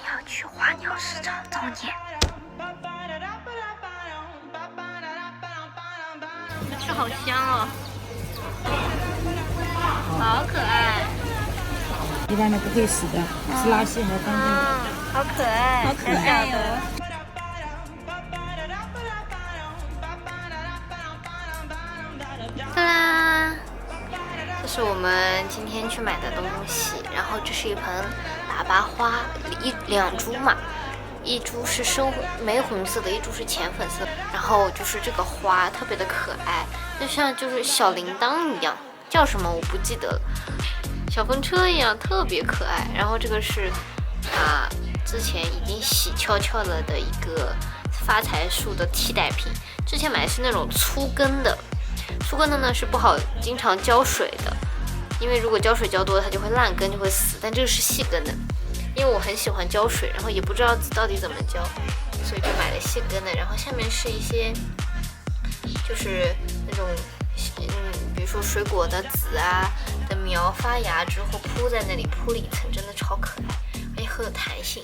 要去花鸟市场找你。吃好香哦，好可爱。一般的不会死的，吃拉稀还干净。好可爱，好可爱哟。哒啦，这是我们今天去买的东西，然后这是一盆喇叭花，两株嘛，一株是深玫红色的，一株是浅粉色的，然后就是这个花特别的可爱，就像就是小铃铛一样，叫什么我不记得了，小风车一样特别可爱。然后这个是之前已经洗翘翘了的一个发财树的替代品，之前买的是那种粗根的。粗根的呢是不好经常浇水的，因为如果浇水浇多了它就会烂根，就会死。但这个是细根的，因为我很喜欢浇水，然后也不知道到底怎么浇，所以就买了细根的。然后下面是一些就是那种比如说水果的籽的苗发芽之后铺在那里，铺了一层，真的超可爱，而且很有弹性。